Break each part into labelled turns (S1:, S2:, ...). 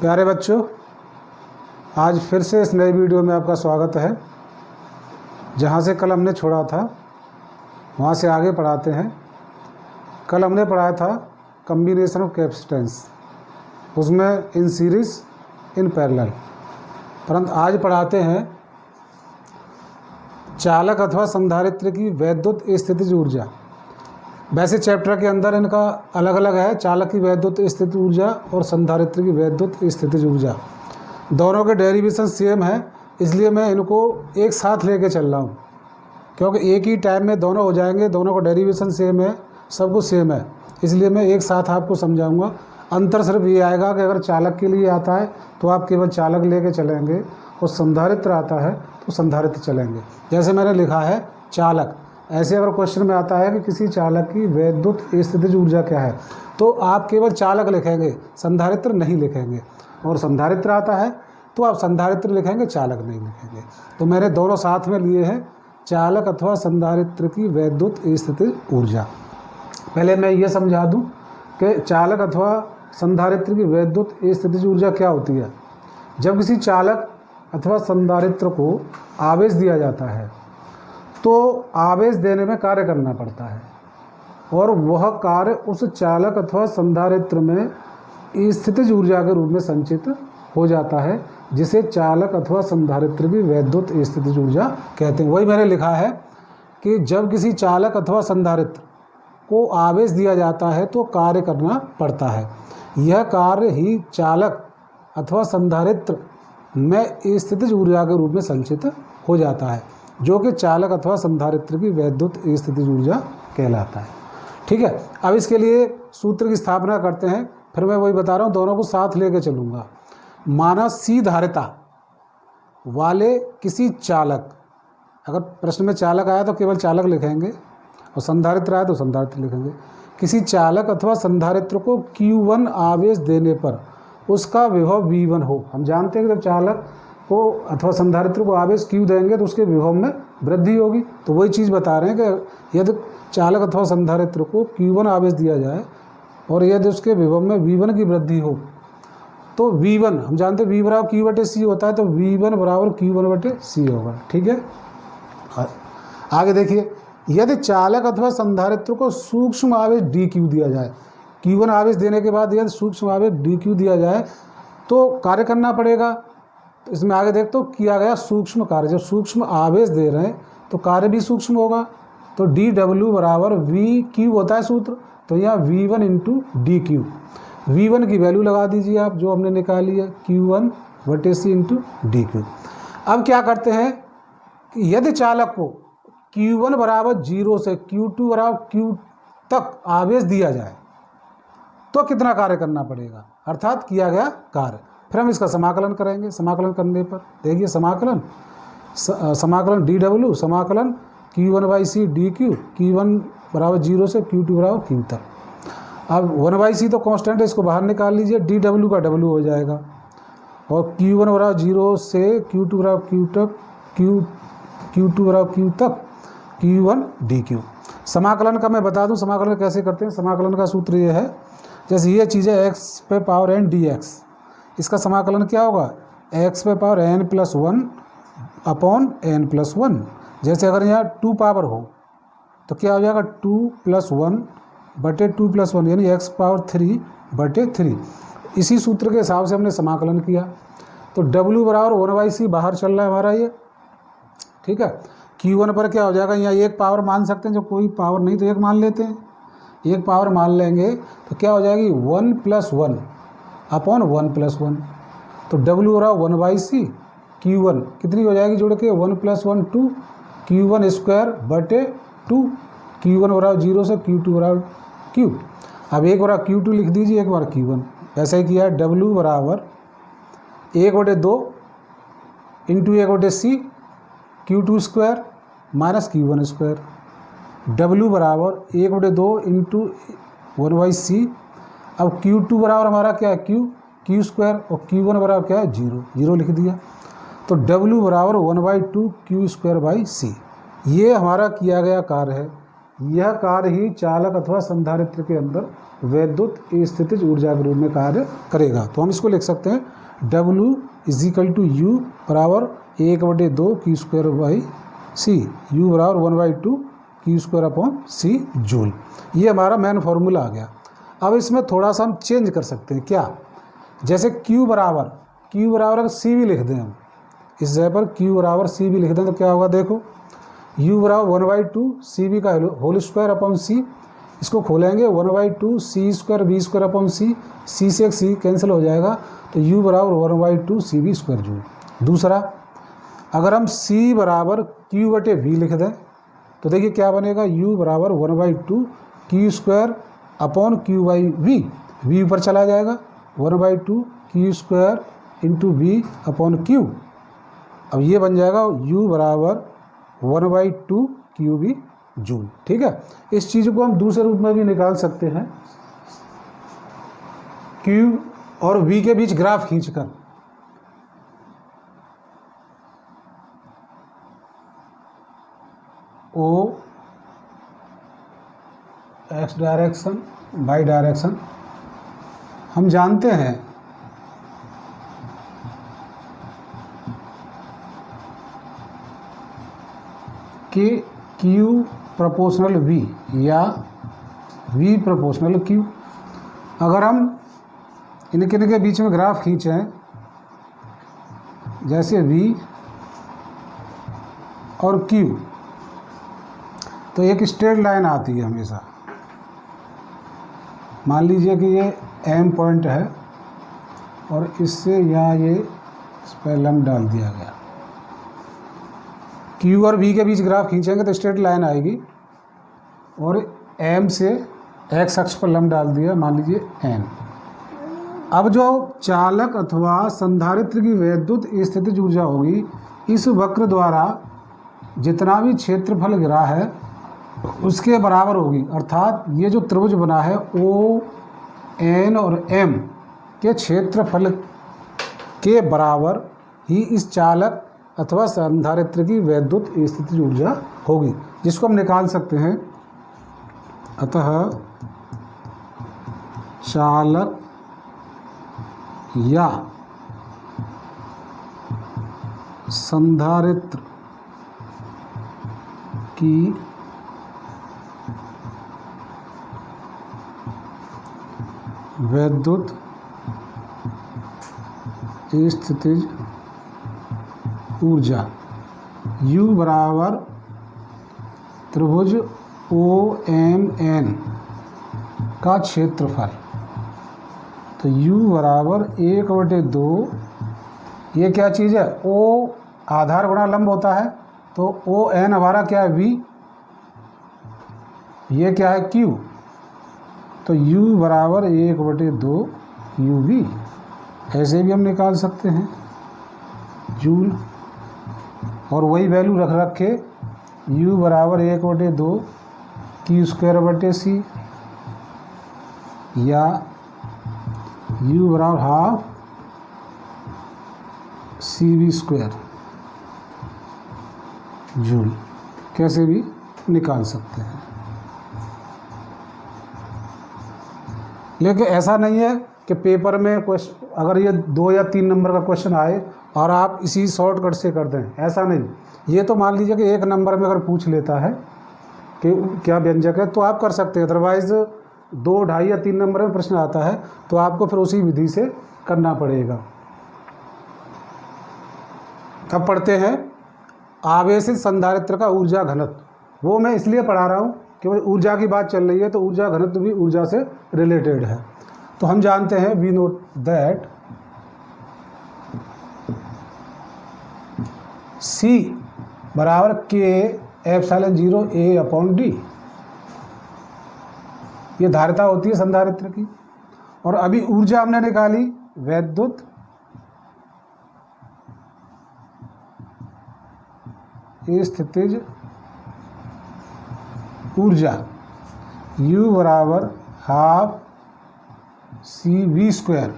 S1: प्यारे बच्चों, आज फिर से इस नई वीडियो में आपका स्वागत है। जहाँ से कल हमने छोड़ा था वहाँ से आगे पढ़ाते हैं। कल हमने पढ़ाया था कम्बिनेशन ऑफ कैपेसिटेंस, उसमें इन सीरीज़ इन पैरेलल, परंतु आज पढ़ाते हैं चालक अथवा संधारित्र की वैद्युत स्थितिज ऊर्जा। वैसे चैप्टर के अंदर इनका अलग अलग है, चालक की वैद्युत स्थितिज ऊर्जा और संधारित्र की वैद्युत स्थितिज ऊर्जा। दोनों के डेरिवेशन सेम है, इसलिए मैं इनको एक साथ लेके चल रहा हूँ, क्योंकि एक ही टाइम में दोनों हो जाएंगे। दोनों का डेरिवेशन सेम है, सब कुछ सेम है, इसलिए मैं एक साथ आपको समझाऊंगा। अंतर सिर्फ ये आएगा कि अगर चालक के लिए आता है तो आप केवल चालक लेके चलेंगे, और संधारित्र आता है तो संधारित्र चलेंगे। जैसे मैंने लिखा है चालक, ऐसे अगर क्वेश्चन में आता है कि किसी चालक की वैद्युत स्थितिज ऊर्जा क्या है, तो आप केवल चालक लिखेंगे, संधारित्र नहीं लिखेंगे। और संधारित्र आता है तो आप संधारित्र लिखेंगे, चालक नहीं लिखेंगे। तो मैंने दोनों साथ में लिए हैं, चालक अथवा संधारित्र की वैद्युत स्थितिज ऊर्जा। पहले मैं ये समझा दूं कि चालक अथवा संधारित्र की वैद्युत स्थितिज ऊर्जा क्या होती है। जब किसी चालक अथवा संधारित्र को आवेश दिया जाता है तो आवेश देने में कार्य करना पड़ता है, और वह कार्य उस चालक अथवा संधारित्र में स्थितिज ऊर्जा के रूप में संचित हो जाता है, जिसे चालक अथवा संधारित्र की वैद्युत स्थितिज ऊर्जा कहते हैं। वही मैंने लिखा है कि जब किसी चालक अथवा संधारित्र को आवेश दिया जाता है तो कार्य करना पड़ता है। यह कार्य ही चालक अथवा संधारित्र में स्थितिज ऊर्जा के रूप में संचित हो जाता है, जो कि चालक अथवा संधारित्र की वैद्युत स्थितिज ऊर्जा कहलाता है। ठीक है, अब इसके लिए सूत्र की स्थापना करते हैं। फिर मैं वही बता रहा हूँ, दोनों को साथ लेके चलूँगा। माना सी धारिता वाले किसी चालक, अगर प्रश्न में चालक आया तो केवल चालक लिखेंगे, और संधारित्र आया तो संधारित्र लिखेंगे। किसी चालक अथवा संधारित्र को Q1 आवेश देने पर उसका विभव V1 हो। हम जानते हैं कि जब चालक को अथवा संधारित्र को आवेश Q देंगे तो उसके विभव में वृद्धि होगी। तो वही चीज़ बता रहे हैं कि यदि चालक अथवा संधारित्र को Q1 आवेश दिया जाए और यदि उसके विभव में V1 की वृद्धि हो तो V1, हम जानते हैं V बराबर Q बटे C होता है, तो V1 बराबर Q1 बटे C होगा। ठीक है, आगे देखिए, यदि चालक अथवा संधारित्र को सूक्ष्म आवेश DQ दिया जाए, Q1 आवेश देने के बाद यदि सूक्ष्म आवेश DQ दिया जाए तो कार्य करना पड़ेगा। तो इसमें आगे देख तो किया गया सूक्ष्म कार्य। जब सूक्ष्म आवेश दे रहे हैं तो कार्य भी सूक्ष्म होगा, तो DW बराबर VQ होता है सूत्र, तो यहाँ V1 इंटू DQ। V1 की वैल्यू लगा दीजिए आप, जो हमने निकाली है, Q1 बटे C इंटू DQ। अब क्या करते हैं कि यदि चालक को Q1 बराबर 0 से Q2 बराबर Q तक आवेश दिया जाए तो कितना कार्य करना पड़ेगा, अर्थात किया गया कार्य। फिर हम इसका समाकलन करेंगे। समाकलन करने पर देखिए, समाकलन DW समाकलन Q1 by C DQ, Q1 बराबर 0 से Q2 बराबर Q तक। अब 1 बाई C तो कांस्टेंट है, इसको बाहर निकाल लीजिए, DW का W हो जाएगा, और Q1 बराबर 0 से Q2 बराबर Q तक, Q2 बराबर Q तक, Q1 DQ। समाकलन का मैं बता दूं, समाकलन कैसे करते हैं। समाकलन का सूत्र ये है, जैसे ये चीज़ है x पे पावर n dx, इसका समाकलन क्या होगा, x पे power n plus 1 upon n plus 1। जैसे अगर यहाँ 2 पावर हो तो क्या हो जाएगा, 2 प्लस 1 बटे 2 प्लस 1, यानी x पावर 3 बटे 3। इसी सूत्र के हिसाब से हमने समाकलन किया, तो w बराबर 1 बाई C बाहर चल रहा है हमारा ये। ठीक है, Q1 पर क्या हो जाएगा, यहाँ एक पावर मान सकते हैं, जब कोई पावर नहीं तो एक मान लेते हैं, एक पावर मान लेंगे तो क्या हो जाएगी, 1 प्लस 1 अपॉन 1 प्लस 1। तो W बराबर 1 बाई C, Q1 कितनी हो जाएगी जोड़ के, 1 प्लस 1 2, Q1 स्क्वायर बटे 2, Q1 बराबर 0 से Q2 बराबर Q। अब एक बार Q2 लिख दीजिए, एक बार Q1। ऐसा ही किया है, W बराबर 1 बटे 2 इंटू 1 बटे C Q2 square minus Q1 square. W बराबर 1 बटे 2 इंटू 1 बाई C। अब Q2 बराबर हमारा क्या है, Q स्क्वायर, और Q1 बराबर क्या है, 0 लिख दिया। तो W बराबर 1 by 2 Q square by C। ये हमारा किया गया कार्य है। यह कार्य ही चालक अथवा संधारित्र के अंदर वैद्युत स्थितिज ऊर्जा के रूप में कार्य करेगा। तो हम इसको लिख सकते हैं W = U बराबर 1/2 Q²/C, U बराबर 1/2 Q²/C जूल। ये हमारा मेन फार्मूला आ गया। अब इसमें थोड़ा सा हम चेंज कर सकते हैं। क्या? जैसे Q बराबर अगर C भी लिख दें, हम इस जगह पर Q बराबर C भी लिख दें तो क्या होगा? देखो, U बराबर 1/2 CV का होल स्क्वायर/C, इसको खोलेंगे 1/2 C² V²/C, C से एक C कैंसिल हो जाएगा, तो U बराबर 1/2 CV² जूल। दूसरा, अगर हम C बराबर Q/V लिख दें तो देखिए क्या बनेगा? U बराबर 1/2 Q²/Q/V, V ऊपर चला जाएगा, 1/2 Q² × V/Q। अब ये बन जाएगा U बराबर 1/2 QV जूल। ठीक है, इस चीज़ को हम दूसरे रूप में भी निकाल सकते हैं, Q और V के बीच ग्राफ खींचकर। O x direction, y direction, हम जानते हैं कि Q प्रोपोर्शनल V या V प्रोपोर्शनल Q। अगर हम इनके बीच में ग्राफ खींचें, जैसे V और Q, तो एक स्ट्रेट लाइन आती है हमेशा। मान लीजिए कि ये M पॉइंट है और इससे यहाँ ये इस पर लंब डाल दिया गया। Q और V के बीच ग्राफ खींचेंगे तो स्ट्रेट लाइन आएगी, और M से x अक्ष पर लंब डाल दिया, मान लीजिए N। अब जो चालक अथवा संधारित्र की वैद्युत स्थितिज ऊर्जा होगी, इस वक्र द्वारा जितना भी क्षेत्रफल गिरा है उसके बराबर होगी। अर्थात ये जो त्रिभुज बना है O, N और M के क्षेत्रफल के बराबर ही इस चालक अथवा संधारित्र की वैद्युत स्थितिज ऊर्जा होगी, जिसको हम निकाल सकते हैं। अतः चालक या संधारित्र की वैद्युत स्थितिज ऊर्जा U बराबर त्रिभुज OMN का क्षेत्रफल, तो U बराबर 1/2, ये क्या चीज़ है? O आधार गुणा लंब होता है, तो ON हमारा क्या है? V। ये क्या है? Q। तो U बराबर 1/2 UV, ऐसे भी हम निकाल सकते हैं जूल। और वही वैल्यू रख के U बराबर 1/2 Q²/C या U बराबर ½ CV² जूल, कैसे भी निकाल सकते हैं। लेकिन ऐसा नहीं है कि पेपर में क्वेश्चन, अगर ये 2 या 3 नंबर का क्वेश्चन आए और आप इसी शॉर्टकट से कर दें, ऐसा नहीं। ये तो मान लीजिए कि 1 नंबर में अगर पूछ लेता है कि क्या व्यंजक है तो आप कर सकते हैं, अदरवाइज़ 2, 2.5 या 3 नंबर में प्रश्न आता है तो आपको फिर उसी विधि से करना पड़ेगा। तब पढ़ते हैं आवेशित संधारित्र का ऊर्जा घनत्व। वो मैं इसलिए पढ़ा रहा हूँ कि ऊर्जा की बात चल रही है, तो ऊर्जा घनत्व भी ऊर्जा से रिलेटेड है। तो हम जानते हैं वी नोट दैट C बराबर K/0 A/D, ये धारिता होती है संधारित्र की। और अभी ऊर्जा हमने निकाली वैद्युत स्थितिज ऊर्जा U बराबर ½ CV²।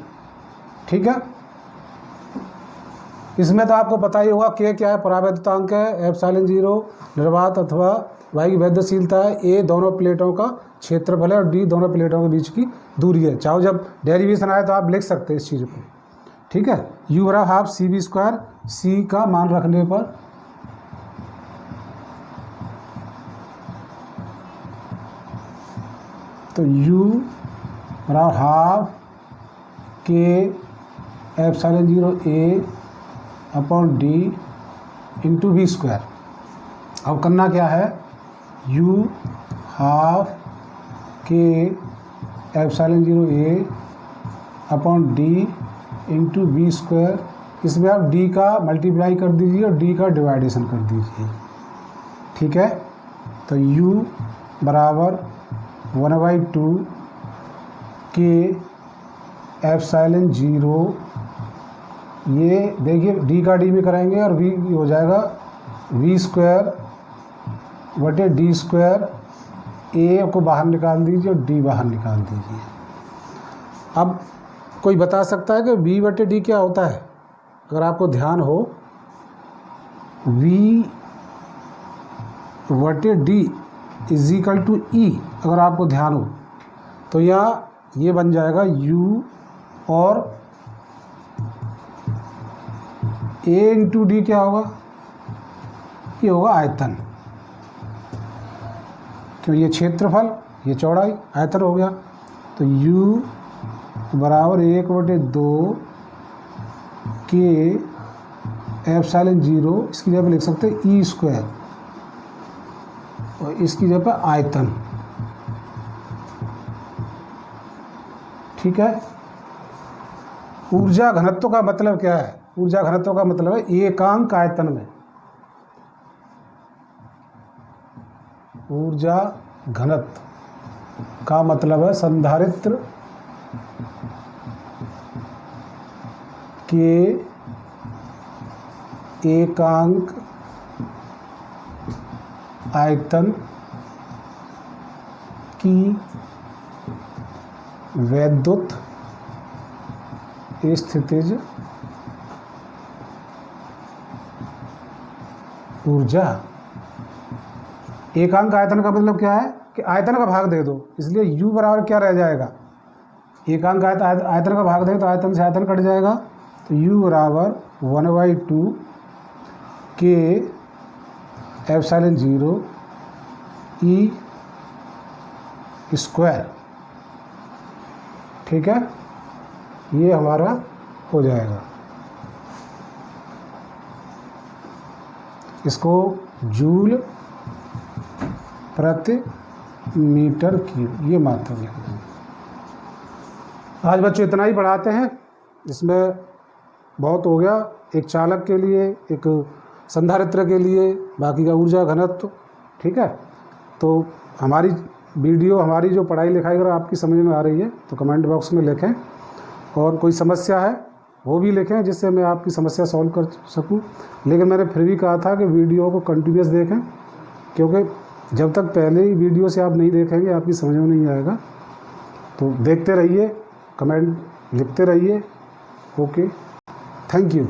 S1: ठीक है, इसमें तो आपको पता ही होगा के क्या है, परावैद्युतांक है, एप्सिलॉन 0 निर्वात अथवा वायु की वैद्यशीलता है, ए दोनों प्लेटों का क्षेत्रफल है और डी दोनों प्लेटों के बीच की दूरी है। चाहो जब डेरिवेशन आए तो आप लिख सकते हैं इस चीज़ को, ठीक है। यू बराबर half C B square, C का मान रखने पर तो यू बराबर half K epsilon 0 A upon D into V square. अब करना क्या है, U half K epsilon 0 A upon D into V square, इसमें आप डी का मल्टीप्लाई कर दीजिए और डी का डिवाइडेशन कर दीजिए, ठीक है। तो u बराबर 1/2 के एप्सिलॉन 0, ये देखिए डी का डी में कराएंगे और v हो जाएगा वी स्क्वायर बटे डी स्क्वायर, ए को बाहर निकाल दीजिए और डी बाहर निकाल दीजिए। अब कोई बता सकता है कि v बटे डी क्या होता है? अगर आपको ध्यान हो, v बटे डी इज इक्वल टू ई, अगर आपको ध्यान हो तो ये बन जाएगा u और a इंटू डी क्या होगा, ये होगा आयतन, क्यों ये क्षेत्रफल ये चौड़ाई, आयतन हो गया। तो u बराबर 1/2 के एप्सिलॉन 0, इसकी जगह पे लिख सकते हैं ई स्क्वायर और इसकी जगह पे आयतन, ठीक है। ऊर्जा घनत्व का मतलब क्या है? ऊर्जा घनत्व का मतलब है एकांक आयतन में। ऊर्जा घनत्व का मतलब है संधारित्र के एकांक आयतन की वैद्युत स्थितिज ऊर्जा। एकांक आयतन का मतलब क्या है कि आयतन का भाग दे दो, इसलिए u बराबर क्या रह जाएगा, एकांक आयतन का भाग दें तो आयतन से आयतन कट जाएगा। तो u बराबर 1/2 के एप्सिलॉन 0 ई स्क्वायर, ठीक है, ये हमारा हो जाएगा। इसको जूल प्रति मीटर क्यूब ये मात्रा लिख देंगे। आज बच्चों इतना ही पढ़ाते हैं, इसमें बहुत हो गया, एक चालक के लिए, एक संधारित्र के लिए, बाकी का ऊर्जा घनत्व, ठीक है। तो हमारी वीडियो, हमारी जो पढ़ाई लिखाई अगर आपकी समझ में आ रही है तो कमेंट बॉक्स में लिखें, और कोई समस्या है वो भी लिखें जिससे मैं आपकी समस्या सॉल्व कर सकूं। लेकिन मैंने फिर भी कहा था कि वीडियो को कंटिन्यूस देखें, क्योंकि जब तक पहले ही वीडियो से आप नहीं देखेंगे आपकी समझ में नहीं आएगा। तो देखते रहिए, कमेंट लिखते रहिए। Okay, thank you.